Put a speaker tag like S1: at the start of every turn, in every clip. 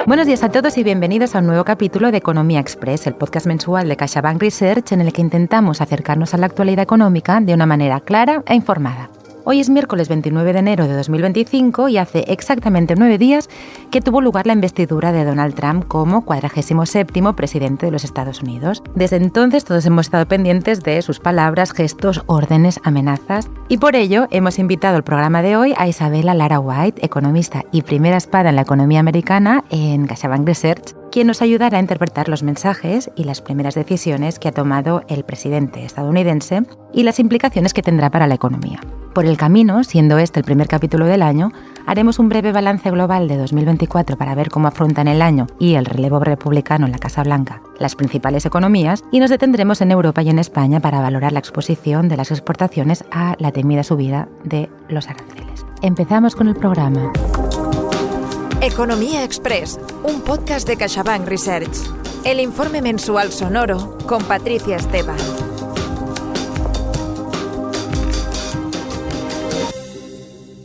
S1: Buenos días a todos y bienvenidos a un nuevo capítulo de Economía Express, el podcast mensual de CaixaBank Research en el que intentamos acercarnos a la actualidad económica de una manera clara e informada. Hoy es miércoles 29 de enero de 2025 y hace exactamente 9 días que tuvo lugar la investidura de Donald Trump como 47º presidente de los Estados Unidos. Desde entonces todos hemos estado pendientes de sus palabras, gestos, órdenes, amenazas y por ello hemos invitado al programa de hoy a Isabella Lara White, economista y primera espada en la economía americana en CaixaBank Research, quien nos ayudará a interpretar los mensajes y las primeras decisiones que ha tomado el presidente estadounidense y las implicaciones que tendrá para la economía. Por el camino, siendo este el primer capítulo del año, haremos un breve balance global de 2024 para ver cómo afrontan el año y el relevo republicano en la Casa Blanca las principales economías y nos detendremos en Europa y en España para valorar la exposición de las exportaciones a la temida subida de los aranceles. Empezamos con el programa.
S2: Economía Express, un podcast de CaixaBank Research. El informe mensual sonoro con Patricia Esteban.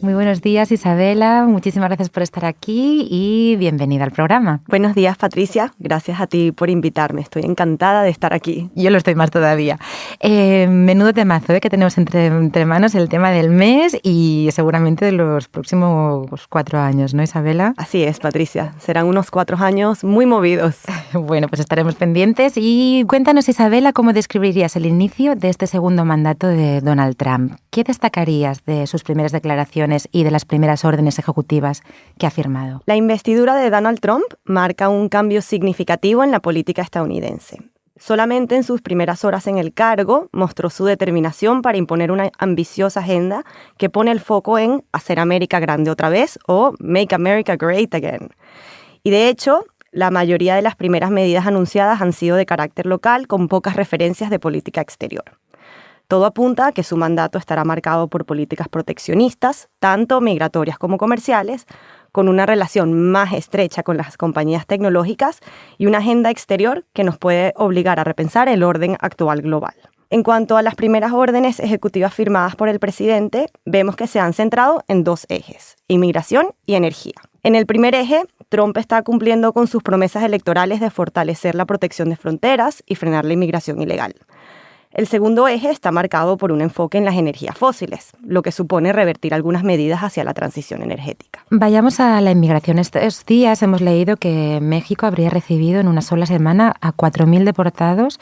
S1: Muy buenos días, Isabella. Muchísimas gracias por estar aquí y bienvenida al programa.
S3: Buenos días, Patricia. Gracias a ti por invitarme. Estoy encantada de estar aquí.
S1: Yo lo estoy más todavía. Menudo temazo que tenemos entre manos, el tema del mes y seguramente de los próximos 4 años, ¿no, Isabella?
S3: Así es, Patricia. Serán unos 4 años muy movidos.
S1: Bueno, pues estaremos pendientes. Y cuéntanos, Isabella, ¿cómo describirías el inicio de este segundo mandato de Donald Trump? ¿Qué destacarías de sus primeras declaraciones y de las primeras órdenes ejecutivas que ha firmado?
S3: La investidura de Donald Trump marca un cambio significativo en la política estadounidense. Solamente en sus primeras horas en el cargo mostró su determinación para imponer una ambiciosa agenda que pone el foco en hacer América grande otra vez o Make America Great Again. Y de hecho, la mayoría de las primeras medidas anunciadas han sido de carácter local con pocas referencias de política exterior. Todo apunta a que su mandato estará marcado por políticas proteccionistas, tanto migratorias como comerciales, con una relación más estrecha con las compañías tecnológicas y una agenda exterior que nos puede obligar a repensar el orden actual global. En cuanto a las primeras órdenes ejecutivas firmadas por el presidente, vemos que se han centrado en 2 ejes, inmigración y energía. En el primer eje, Trump está cumpliendo con sus promesas electorales de fortalecer la protección de fronteras y frenar la inmigración ilegal. El segundo eje está marcado por un enfoque en las energías fósiles, lo que supone revertir algunas medidas hacia la transición energética.
S1: Vayamos a la inmigración. Estos días hemos leído que México habría recibido en una sola semana a 4.000 deportados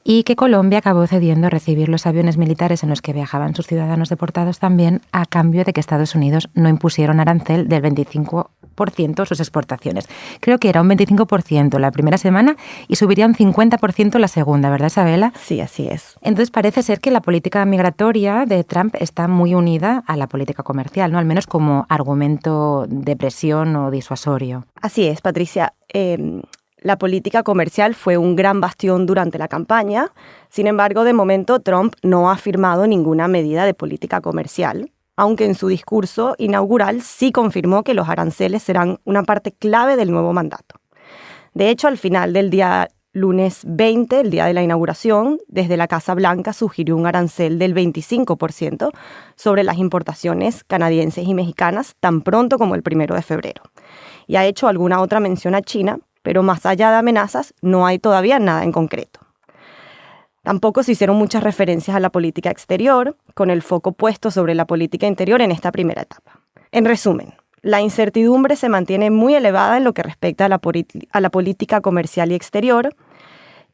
S1: y que Colombia acabó cediendo a recibir los aviones militares en los que viajaban sus ciudadanos deportados también a cambio de que Estados Unidos no impusiera un arancel del 25% a sus exportaciones. Creo que era un 25% la primera semana y subiría un 50% la segunda, ¿verdad, Isabella?
S3: Sí, así es.
S1: Entonces parece ser que la política migratoria de Trump está muy unida a la política comercial, ¿no? Al menos como argumento de presión o disuasorio.
S3: Así es, Patricia. La política comercial fue un gran bastión durante la campaña. Sin embargo, de momento Trump no ha firmado ninguna medida de política comercial, aunque en su discurso inaugural sí confirmó que los aranceles serán una parte clave del nuevo mandato. De hecho, al final del día lunes 20, el día de la inauguración, desde la Casa Blanca sugirió un arancel del 25% sobre las importaciones canadienses y mexicanas tan pronto como el 1 de febrero. Y ha hecho alguna otra mención a China, pero más allá de amenazas no hay todavía nada en concreto. Tampoco se hicieron muchas referencias a la política exterior, con el foco puesto sobre la política interior en esta primera etapa. En resumen, la incertidumbre se mantiene muy elevada en lo que respecta a la política comercial y exterior,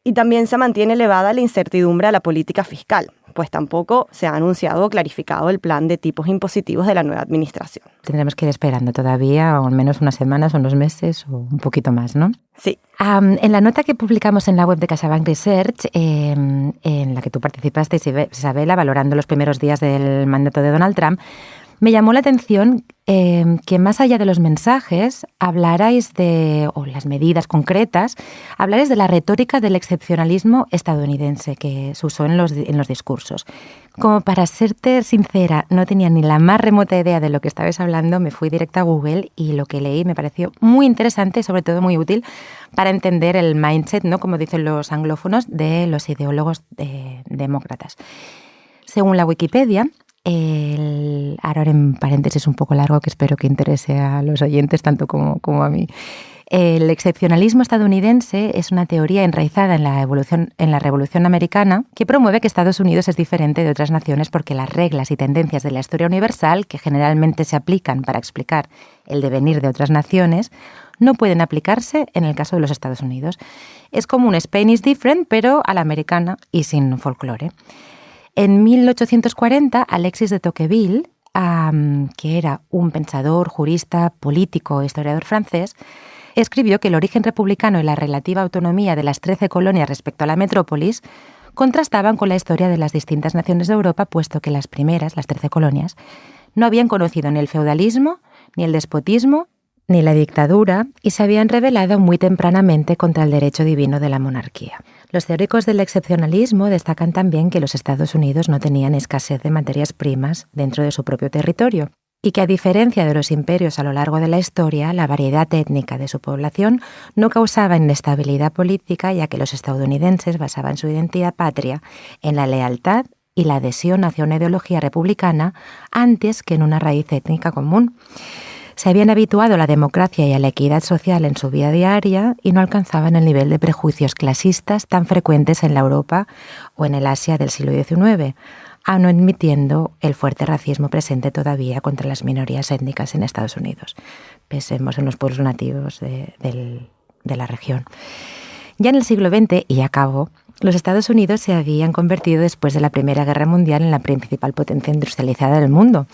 S3: y también se mantiene elevada la incertidumbre a la política fiscal, pues tampoco se ha anunciado o clarificado el plan de tipos impositivos de la nueva administración.
S1: Tendremos que ir esperando todavía, o al menos unas semanas o unos meses o un poquito más, ¿no?
S3: Sí.
S1: En la nota que publicamos en la web de CaixaBank Research, en la que tú participaste, Isabella, valorando los primeros días del mandato de Donald Trump, me llamó la atención que más allá de los mensajes hablarais o las medidas concretas, hablarais de la retórica del excepcionalismo estadounidense que se usó en los discursos. Como para serte sincera, no tenía ni la más remota idea de lo que estabais hablando, me fui directa a Google y lo que leí me pareció muy interesante y sobre todo muy útil para entender el mindset, ¿no?, como dicen los anglófonos, de los ideólogos demócratas. Según la Wikipedia, ahora en paréntesis un poco largo que espero que interese a los oyentes tanto como a mí. El excepcionalismo estadounidense es una teoría enraizada en la Revolución Americana que promueve que Estados Unidos es diferente de otras naciones porque las reglas y tendencias de la historia universal, que generalmente se aplican para explicar el devenir de otras naciones, no pueden aplicarse en el caso de los Estados Unidos. Es como un Spain is different, pero a la americana y sin folclore. En 1840, Alexis de Tocqueville, que era un pensador, jurista, político, historiador francés, escribió que el origen republicano y la relativa autonomía de las 13 colonias respecto a la metrópolis contrastaban con la historia de las distintas naciones de Europa, puesto que las primeras, las 13 colonias, no habían conocido ni el feudalismo, ni el despotismo, ni la dictadura, y se habían rebelado muy tempranamente contra el derecho divino de la monarquía. Los teóricos del excepcionalismo destacan también que los Estados Unidos no tenían escasez de materias primas dentro de su propio territorio y que, a diferencia de los imperios a lo largo de la historia, la variedad étnica de su población no causaba inestabilidad política, ya que los estadounidenses basaban su identidad patria en la lealtad y la adhesión hacia una ideología republicana antes que en una raíz étnica común. Se habían habituado a la democracia y a la equidad social en su vida diaria y no alcanzaban el nivel de prejuicios clasistas tan frecuentes en la Europa o en el Asia del siglo XIX, aun no admitiendo el fuerte racismo presente todavía contra las minorías étnicas en Estados Unidos. Pensemos en los pueblos nativos de la región. Ya en el siglo XX, y acabó, los Estados Unidos se habían convertido después de la Primera Guerra Mundial en la principal potencia industrializada del mundo,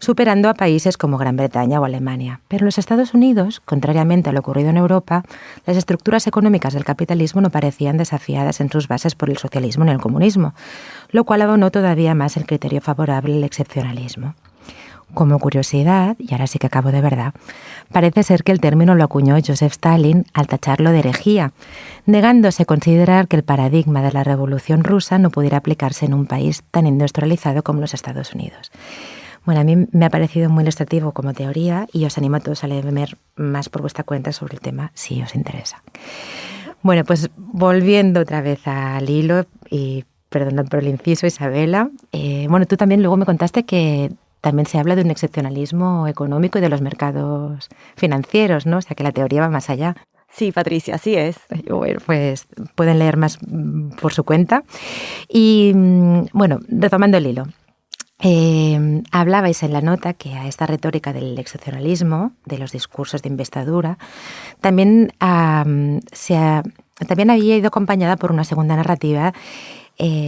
S1: superando a países como Gran Bretaña o Alemania. Pero en los Estados Unidos, contrariamente a lo ocurrido en Europa, las estructuras económicas del capitalismo no parecían desafiadas en sus bases por el socialismo ni el comunismo, lo cual abonó todavía más el criterio favorable al excepcionalismo. Como curiosidad, y ahora sí que acabo de verdad, parece ser que el término lo acuñó Joseph Stalin al tacharlo de herejía, negándose a considerar que el paradigma de la Revolución Rusa no pudiera aplicarse en un país tan industrializado como los Estados Unidos. Bueno, a mí me ha parecido muy ilustrativo como teoría y os animo a todos a leer más por vuestra cuenta sobre el tema si os interesa. Bueno, pues volviendo otra vez al hilo, y perdón por el inciso, Isabela, bueno, tú también luego me contaste que también se habla de un excepcionalismo económico y de los mercados financieros, ¿no? O sea, que la teoría va más allá.
S3: Sí, Patricia, así es.
S1: Bueno, pues pueden leer más por su cuenta. Y, bueno, retomando el hilo. Hablabais en la nota que a esta retórica del excepcionalismo, de los discursos de investidura, también había ido acompañada por una segunda narrativa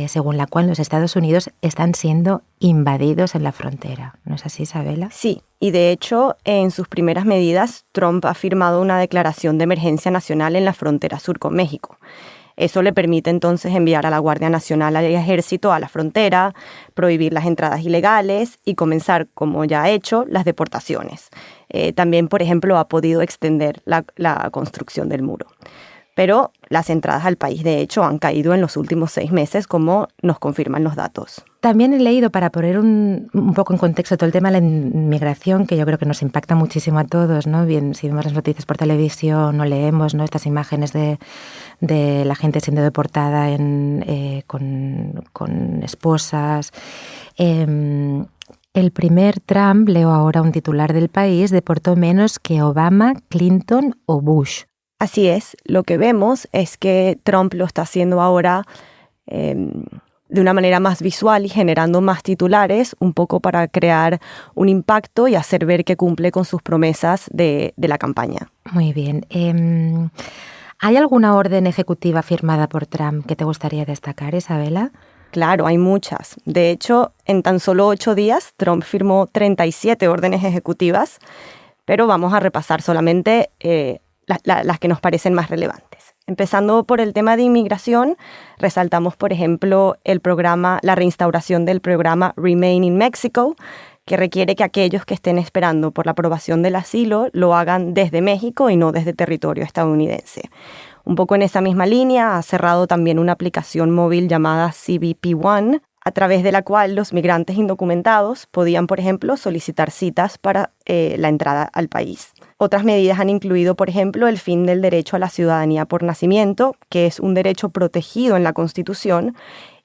S1: según la cual los Estados Unidos están siendo invadidos en la frontera. ¿No es así, Isabela?
S3: Sí, y de hecho, en sus primeras medidas, Trump ha firmado una declaración de emergencia nacional en la frontera sur con México. Eso le permite entonces enviar a la Guardia Nacional y al Ejército a la frontera, prohibir las entradas ilegales y comenzar, como ya ha hecho, las deportaciones. También, por ejemplo, ha podido extender la construcción del muro. Pero las entradas al país, de hecho, han caído en los últimos 6 meses, como nos confirman los datos.
S1: También he leído, para poner un poco en contexto todo el tema de la inmigración, que yo creo que nos impacta muchísimo a todos, ¿no? Bien, si vemos las noticias por televisión o leemos, ¿no?, estas imágenes de la gente siendo deportada con esposas. El primer Trump, leo ahora un titular del país, deportó menos que Obama, Clinton o Bush.
S3: Así es, lo que vemos es que Trump lo está haciendo ahora de una manera más visual y generando más titulares, un poco para crear un impacto y hacer ver que cumple con sus promesas de la campaña.
S1: Muy bien. ¿Hay alguna orden ejecutiva firmada por Trump que te gustaría destacar, Isabela?
S3: Claro, hay muchas. De hecho, en tan solo 8 días, Trump firmó 37 órdenes ejecutivas, pero vamos a repasar solamente las que nos parecen más relevantes. Empezando por el tema de inmigración, resaltamos, por ejemplo, la reinstauración del programa Remain in Mexico, que requiere que aquellos que estén esperando por la aprobación del asilo lo hagan desde México y no desde territorio estadounidense. Un poco en esa misma línea, ha cerrado también una aplicación móvil llamada CBP One, a través de la cual los migrantes indocumentados podían, por ejemplo, solicitar citas para la entrada al país. Otras medidas han incluido, por ejemplo, el fin del derecho a la ciudadanía por nacimiento, que es un derecho protegido en la Constitución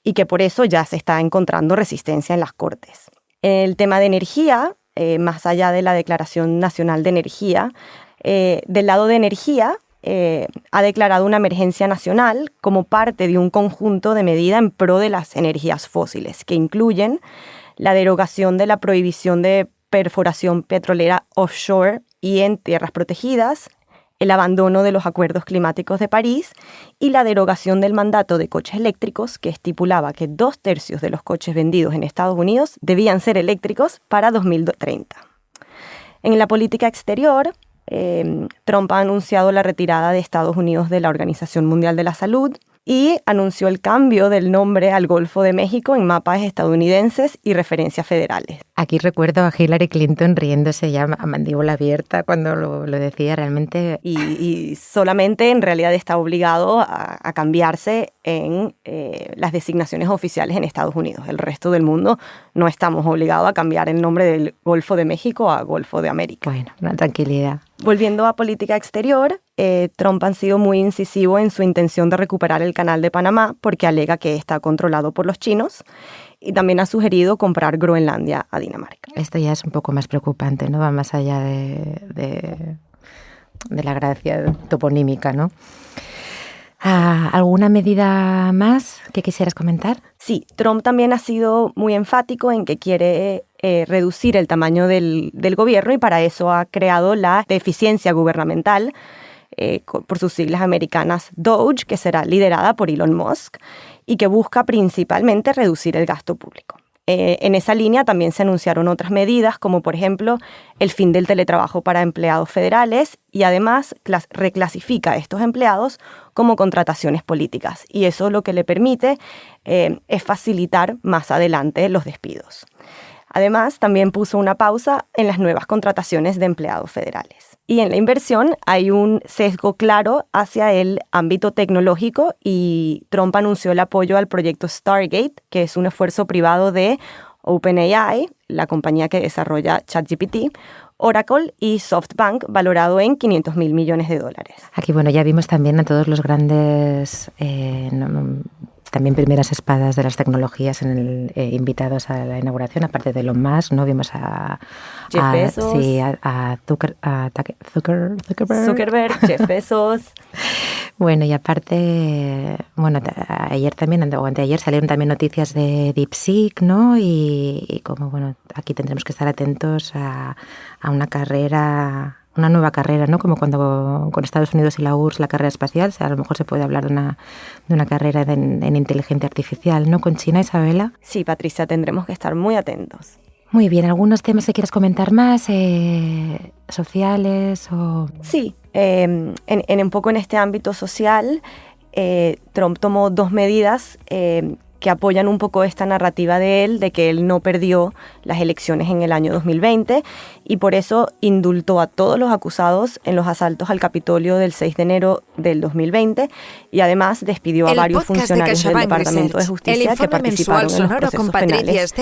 S3: y que por eso ya se está encontrando resistencia en las Cortes. En el tema de energía, más allá de la Declaración Nacional de Energía, Del lado de energía, ha declarado una emergencia nacional como parte de un conjunto de medidas en pro de las energías fósiles, que incluyen la derogación de la prohibición de perforación petrolera offshore y en tierras protegidas, el abandono de los acuerdos climáticos de París y la derogación del mandato de coches eléctricos, que estipulaba que 2/3 de los coches vendidos en Estados Unidos debían ser eléctricos para 2030. En la política exterior, Trump ha anunciado la retirada de Estados Unidos de la Organización Mundial de la Salud y anunció el cambio del nombre al Golfo de México en mapas estadounidenses y referencias federales.
S1: Aquí recuerdo a Hillary Clinton riéndose ya a mandíbula abierta cuando lo decía realmente.
S3: Y solamente en realidad está obligado a cambiarse en las designaciones oficiales en Estados Unidos. El resto del mundo no estamos obligados a cambiar el nombre del Golfo de México a Golfo de América.
S1: Bueno, una tranquilidad.
S3: Volviendo a política exterior, Trump ha sido muy incisivo en su intención de recuperar el Canal de Panamá porque alega que está controlado por los chinos y también ha sugerido comprar Groenlandia a Dinamarca.
S1: Esto ya es un poco más preocupante, ¿no? Va más allá de la gracia toponímica, ¿no? ¿Alguna medida más que quisieras comentar?
S3: Sí, Trump también ha sido muy enfático en que quiere reducir el tamaño del gobierno y para eso ha creado la deficiencia gubernamental, por sus siglas americanas DOGE, que será liderada por Elon Musk y que busca principalmente reducir el gasto público. En esa línea también se anunciaron otras medidas, como por ejemplo el fin del teletrabajo para empleados federales y además reclasifica a estos empleados como contrataciones políticas. Y eso lo que le permite es facilitar más adelante los despidos. Además, también puso una pausa en las nuevas contrataciones de empleados federales. Y en la inversión hay un sesgo claro hacia el ámbito tecnológico y Trump anunció el apoyo al proyecto Stargate, que es un esfuerzo privado de OpenAI, la compañía que desarrolla ChatGPT, Oracle y SoftBank, valorado en $500 mil millones.
S1: Aquí, bueno, ya vimos también a todos los grandes... también primeras espadas de las tecnologías invitados a la inauguración, aparte de Elon Musk, ¿no? Vimos a
S3: Jeff Bezos.
S1: Sí, a
S3: Zuckerberg, Jeff Bezos.
S1: Bueno, y aparte, bueno, ayer también, o anteayer, salieron también noticias de DeepSeek, ¿no? Y como, bueno, aquí tendremos que estar atentos a una carrera... Una nueva carrera, ¿no? Como cuando con Estados Unidos y la URSS la carrera espacial, o sea, a lo mejor se puede hablar de una carrera en inteligencia artificial, ¿no? Con China, Isabela.
S3: Sí, Patricia, tendremos que estar muy atentos.
S1: Muy bien, ¿algunos temas que quieras comentar más? ¿Sociales o...?
S3: Sí, un poco en este ámbito social, Trump tomó 2 medidas que apoyan un poco esta narrativa de él, de que él no perdió las elecciones en el año 2020 y por eso indultó a todos los acusados en los asaltos al Capitolio del 6 de enero del 2020 y además despidió a varios funcionarios del Departamento de Justicia que participaron en los procesos penales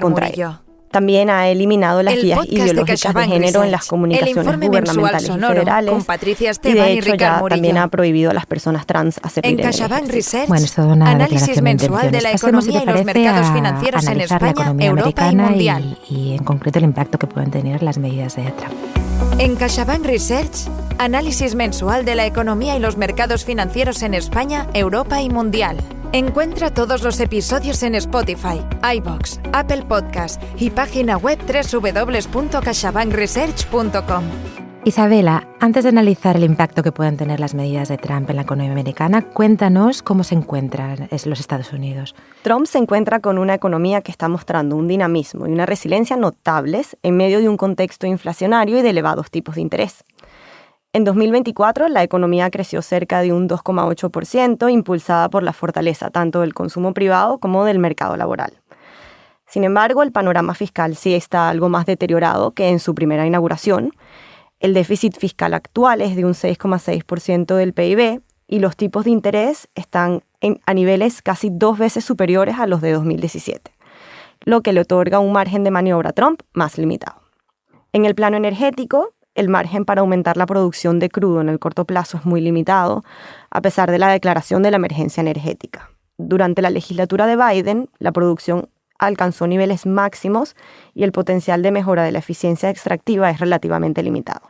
S3: contra él. También ha eliminado las guías ideológicas de género en las comunicaciones gubernamentales y federales.
S2: Con Patricia
S3: Y
S2: Esteban
S3: de
S2: y
S3: hecho
S2: Ricard
S3: ya
S2: Murillo.
S3: también ha prohibido a las personas trans hacer
S2: En
S3: el
S2: CaixaBank
S3: ejercicio.
S2: Research,
S1: Bueno, es toda una
S2: análisis
S1: declaración de
S2: mensual de la
S1: intenciones. Pasemos, si
S2: economía y
S1: te
S2: los
S1: parece,
S2: mercados
S1: a
S2: financieros en
S1: analizar la
S2: España,
S1: economía
S2: Europa y
S1: americana
S2: mundial.
S1: y en concreto el impacto que pueden tener las medidas de Trump.
S2: En CaixaBank Research, análisis mensual de la economía y los mercados financieros en España, Europa y mundial. Encuentra todos los episodios en Spotify, iVoox, Apple Podcast y página web www.caixabankresearch.com.
S1: Isabela, antes de analizar el impacto que pueden tener las medidas de Trump en la economía americana, cuéntanos cómo se encuentran los Estados Unidos.
S3: Trump se encuentra con una economía que está mostrando un dinamismo y una resiliencia notables en medio de un contexto inflacionario y de elevados tipos de interés. En 2024, la economía creció cerca de un 2,8%, impulsada por la fortaleza tanto del consumo privado como del mercado laboral. Sin embargo, el panorama fiscal sí está algo más deteriorado que en su primera inauguración. El déficit fiscal actual es de un 6,6% del PIB y los tipos de interés están a niveles casi 2 veces superiores a los de 2017, lo que le otorga un margen de maniobra a Trump más limitado. En el plano energético, el margen para aumentar la producción de crudo en el corto plazo es muy limitado, a pesar de la declaración de la emergencia energética. Durante la legislatura de Biden, la producción alcanzó niveles máximos y el potencial de mejora de la eficiencia extractiva es relativamente limitado.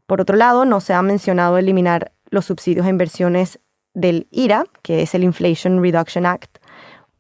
S3: Por otro lado, no se ha mencionado eliminar los subsidios a inversiones del IRA, que es el Inflation Reduction Act,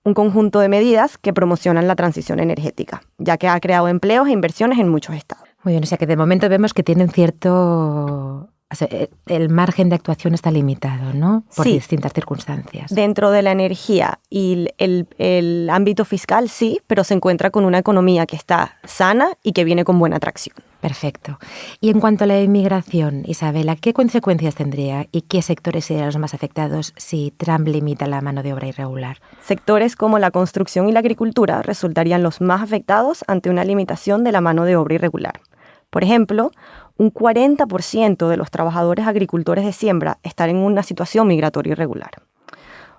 S3: un conjunto de medidas que promocionan la transición energética, ya que ha creado empleos e inversiones en muchos estados.
S1: Muy bien, o sea que de momento vemos que tienen cierto... O sea, el margen de actuación está limitado, ¿no? Por distintas circunstancias.
S3: Dentro de la energía y el ámbito fiscal sí, pero se encuentra con una economía que está sana y que viene con buena tracción.
S1: Perfecto. Y en cuanto a la inmigración, Isabela, ¿qué consecuencias tendría y qué sectores serían los más afectados si Trump limita la mano de obra irregular?
S3: Sectores como la construcción y la agricultura resultarían los más afectados ante una limitación de la mano de obra irregular. Por ejemplo, un 40% de los trabajadores agricultores de siembra están en una situación migratoria irregular.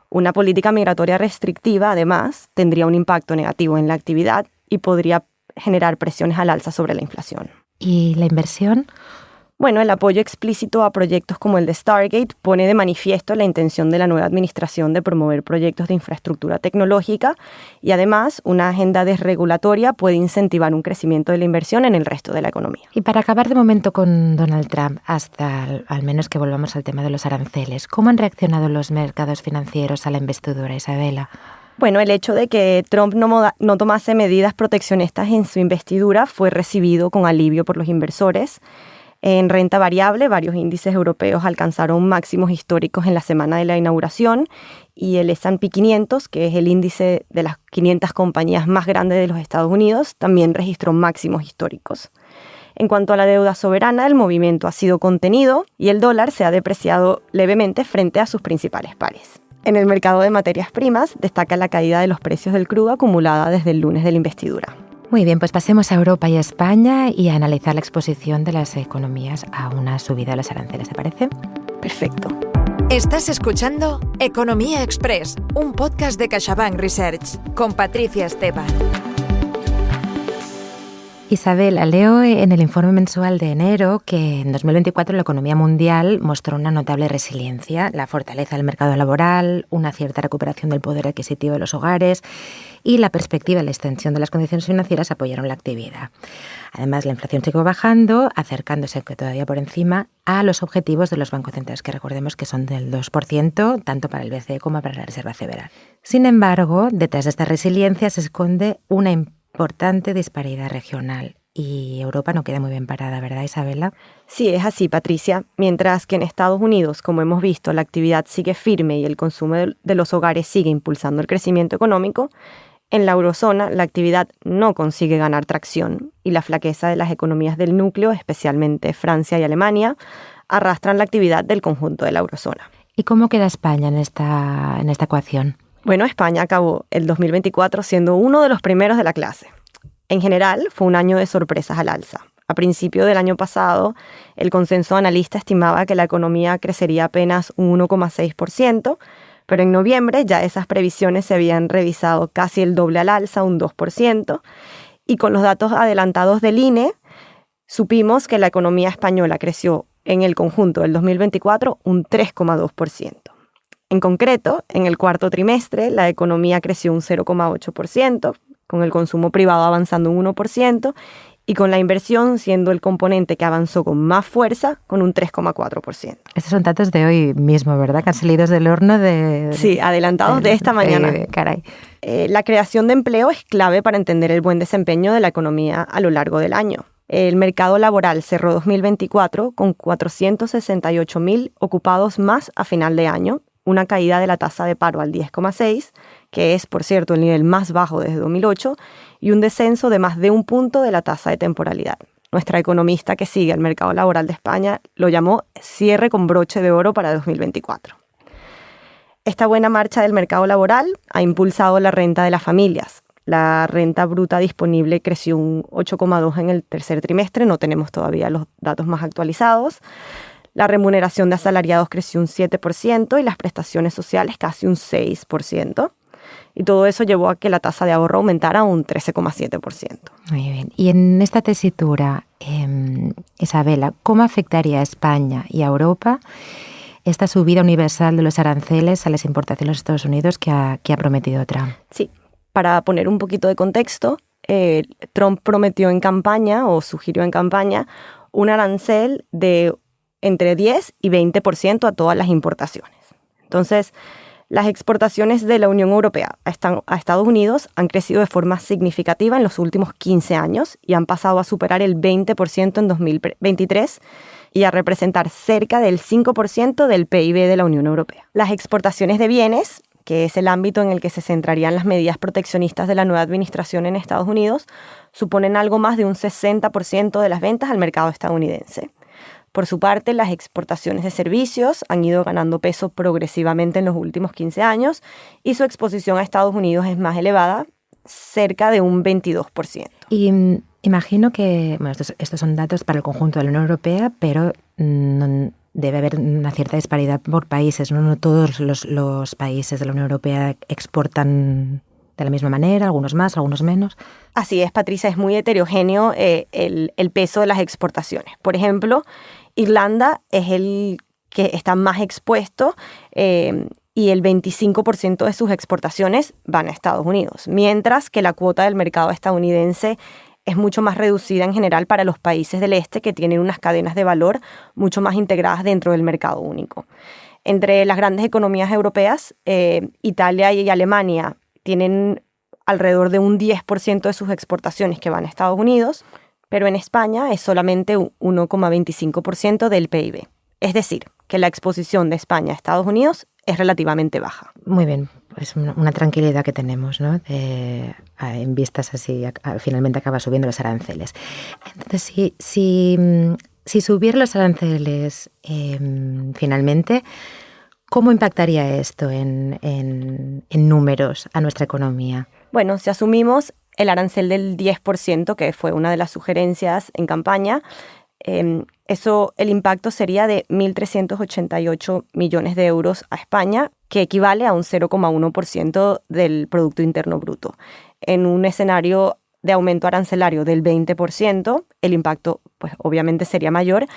S3: Una política migratoria restrictiva, además, tendría un impacto negativo en la actividad y podría generar presiones al alza sobre la inflación.
S1: ¿Y la inversión?
S3: Bueno, el apoyo explícito a proyectos como el de Stargate pone de manifiesto la intención de la nueva administración de promover proyectos de infraestructura tecnológica y además una agenda desregulatoria puede incentivar un crecimiento de la inversión en el resto de la economía.
S1: Y para acabar de momento con Donald Trump, hasta al menos que volvamos al tema de los aranceles, ¿cómo han reaccionado los mercados financieros a la investidura, Isabela?
S3: Bueno, el hecho de que Trump no tomase medidas proteccionistas en su investidura fue recibido con alivio por los inversores. En renta variable, varios índices europeos alcanzaron máximos históricos en la semana de la inauguración y el S&P 500, que es el índice de las 500 compañías más grandes de los Estados Unidos, también registró máximos históricos. En cuanto a la deuda soberana, el movimiento ha sido contenido y el dólar se ha depreciado levemente frente a sus principales pares. En el mercado de materias primas destaca la caída de los precios del crudo acumulada desde el lunes de la investidura.
S1: Muy bien, pues pasemos a Europa y a España y a analizar la exposición de las economías a una subida de los aranceles, ¿te parece?
S3: Perfecto.
S2: Estás escuchando Economía Express, un podcast de CaixaBank Research, con Patricia Esteban.
S1: Isabela, leo en el informe mensual de enero que en 2024 la economía mundial mostró una notable resiliencia, la fortaleza del mercado laboral, una cierta recuperación del poder adquisitivo de los hogares y la perspectiva de la extensión de las condiciones financieras apoyaron la actividad. Además, la inflación siguió bajando, acercándose, que todavía por encima, a los objetivos de los bancos centrales, que recordemos que son del 2%, tanto para el BCE como para la Reserva Federal. Sin embargo, detrás de esta resiliencia se esconde una importante disparidad regional y Europa no queda muy bien parada, ¿verdad, Isabela?
S3: Sí, es así, Patricia. Mientras que en Estados Unidos, como hemos visto, la actividad sigue firme y el consumo de los hogares sigue impulsando el crecimiento económico, en la eurozona la actividad no consigue ganar tracción y la flaqueza de las economías del núcleo, especialmente Francia y Alemania, arrastran la actividad del conjunto de la eurozona.
S1: ¿Y cómo queda España en esta ecuación?
S3: Bueno, España acabó el 2024 siendo uno de los primeros de la clase. En general, fue un año de sorpresas al alza. A principio del año pasado, el consenso analista estimaba que la economía crecería apenas un 1,6%, pero en noviembre ya esas previsiones se habían revisado casi el doble al alza, un 2%, y con los datos adelantados del INE, supimos que la economía española creció en el conjunto del 2024 un 3,2%. En concreto, en el cuarto trimestre, la economía creció un 0,8%, con el consumo privado avanzando un 1% y con la inversión siendo el componente que avanzó con más fuerza, con un 3,4%.
S1: Estos son datos de hoy mismo, ¿verdad? Que han salido del horno de...
S3: Sí, adelantados de esta mañana.
S1: Caray.
S3: La creación de empleo es clave para entender el buen desempeño de la economía a lo largo del año. El mercado laboral cerró 2024 con 468.000 ocupados más a final de año, una caída de la tasa de paro al 10,6%, que es, por cierto, el nivel más bajo desde 2008, y un descenso de más de un punto de la tasa de temporalidad. Nuestra economista que sigue el mercado laboral de España lo llamó cierre con broche de oro para 2024. Esta buena marcha del mercado laboral ha impulsado la renta de las familias. La renta bruta disponible creció un 8,2% en el tercer trimestre, no tenemos todavía los datos más actualizados. La remuneración de asalariados creció un 7% y las prestaciones sociales casi un 6%. Y todo eso llevó a que la tasa de ahorro aumentara un 13,7%.
S1: Muy bien. Y en esta tesitura, Isabela, ¿cómo afectaría a España y a Europa esta subida universal de los aranceles a las importaciones de los Estados Unidos que ha prometido Trump?
S3: Sí, para poner un poquito de contexto, Trump prometió en campaña o sugirió en campaña un arancel de entre 10 y 20% a todas las importaciones. Entonces, las exportaciones de la Unión Europea a Estados Unidos han crecido de forma significativa en los últimos 15 años y han pasado a superar el 20% en 2023 y a representar cerca del 5% del PIB de la Unión Europea. Las exportaciones de bienes, que es el ámbito en el que se centrarían las medidas proteccionistas de la nueva administración en Estados Unidos, suponen algo más de un 60% de las ventas al mercado estadounidense. Por su parte, las exportaciones de servicios han ido ganando peso progresivamente en los últimos 15 años y su exposición a Estados Unidos es más elevada, cerca de un 22%.
S1: Y imagino que, bueno, estos son datos para el conjunto de la Unión Europea, pero debe haber una cierta disparidad por países, ¿no? No todos los países de la Unión Europea exportan de la misma manera, algunos más, algunos menos.
S3: Así es, Patricia, es muy heterogéneo el peso de las exportaciones. Por ejemplo, Irlanda es el que está más expuesto y el 25% de sus exportaciones van a Estados Unidos, mientras que la cuota del mercado estadounidense es mucho más reducida en general para los países del este que tienen unas cadenas de valor mucho más integradas dentro del mercado único. Entre las grandes economías europeas, Italia y Alemania tienen alrededor de un 10% de sus exportaciones que van a Estados Unidos, pero en España es solamente 1,25% del PIB. Es decir, que la exposición de España a Estados Unidos es relativamente baja.
S1: Muy bien, pues una tranquilidad que tenemos, ¿no? En vistas así, finalmente acaba subiendo los aranceles. Entonces, si subieran los aranceles finalmente, ¿cómo impactaría esto en números a nuestra economía?
S3: Bueno, si asumimos el arancel del 10%, que fue una de las sugerencias en campaña, el impacto sería de 1.388 millones de euros a España, que equivale a un 0,1% del Producto Interno Bruto. En un escenario de aumento arancelario del 20%, el impacto pues, obviamente sería mayor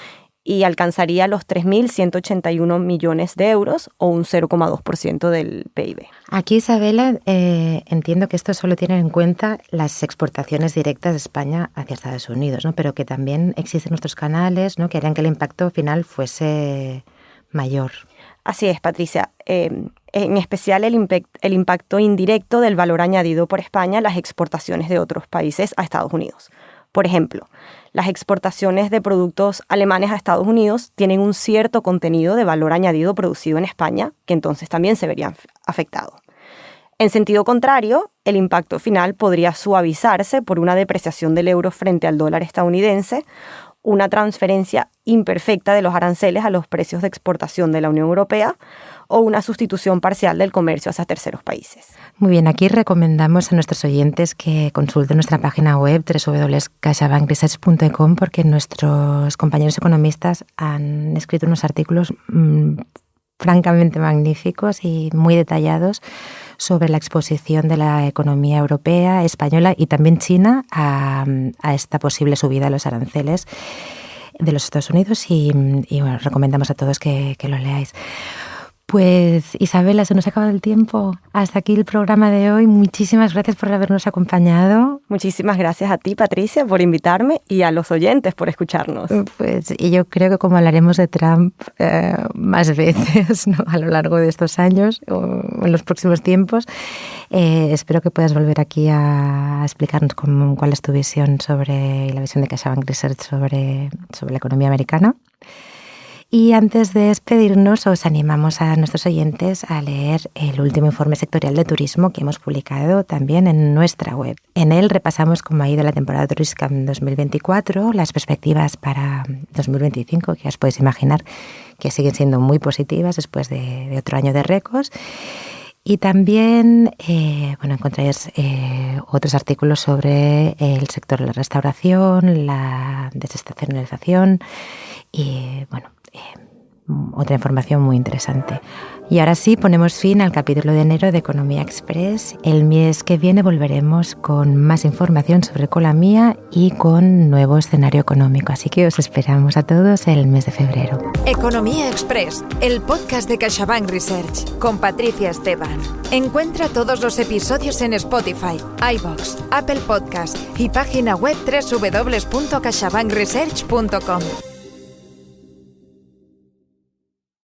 S3: y alcanzaría los 3.181 millones de euros o un 0,2% del PIB.
S1: Aquí, Isabela, entiendo que esto solo tiene en cuenta las exportaciones directas de España hacia Estados Unidos, ¿no? Pero que también existen otros canales, ¿no?, que harían que el impacto final fuese mayor.
S3: Así es, Patricia. En especial el impacto indirecto del valor añadido por España a las exportaciones de otros países a Estados Unidos. Por ejemplo, las exportaciones de productos alemanes a Estados Unidos tienen un cierto contenido de valor añadido producido en España, que entonces también se verían afectados. En sentido contrario, el impacto final podría suavizarse por una depreciación del euro frente al dólar estadounidense, una transferencia imperfecta de los aranceles a los precios de exportación de la Unión Europea o una sustitución parcial del comercio hacia terceros países.
S1: Muy bien, aquí recomendamos a nuestros oyentes que consulten nuestra página web www.caixabankresearch.com porque nuestros compañeros economistas han escrito unos artículos francamente magníficos y muy detallados sobre la exposición de la economía europea, española y también china a esta posible subida de los aranceles de los Estados Unidos y bueno, recomendamos a todos que lo leáis. Pues Isabela, se nos ha acabado el tiempo. Hasta aquí el programa de hoy. Muchísimas gracias por habernos acompañado.
S3: Muchísimas gracias a ti, Patricia, por invitarme y a los oyentes por escucharnos.
S1: Pues y yo creo que como hablaremos de Trump más veces, ¿no?, a lo largo de estos años o en los próximos tiempos, espero que puedas volver aquí a explicarnos cuál es tu visión sobre la visión de CaixaBank Research sobre la economía americana. Y antes de despedirnos, os animamos a nuestros oyentes a leer el último informe sectorial de turismo que hemos publicado también en nuestra web. En él repasamos cómo ha ido la temporada turística en 2024, las perspectivas para 2025, que os podéis imaginar que siguen siendo muy positivas después de otro año de récords. Y también encontraréis otros artículos sobre el sector de la restauración, la desestacionalización y otra información muy interesante. Y ahora sí, ponemos fin al capítulo de enero de Economía Express. El mes que viene volveremos con más información sobre economía y con nuevo escenario económico. Así que os esperamos a todos el mes de febrero.
S2: Economía Express, el podcast de CaixaBank Research, con Patricia Esteban. Encuentra todos los episodios en Spotify, iVoox, Apple Podcast y página web www.caixabankresearch.com.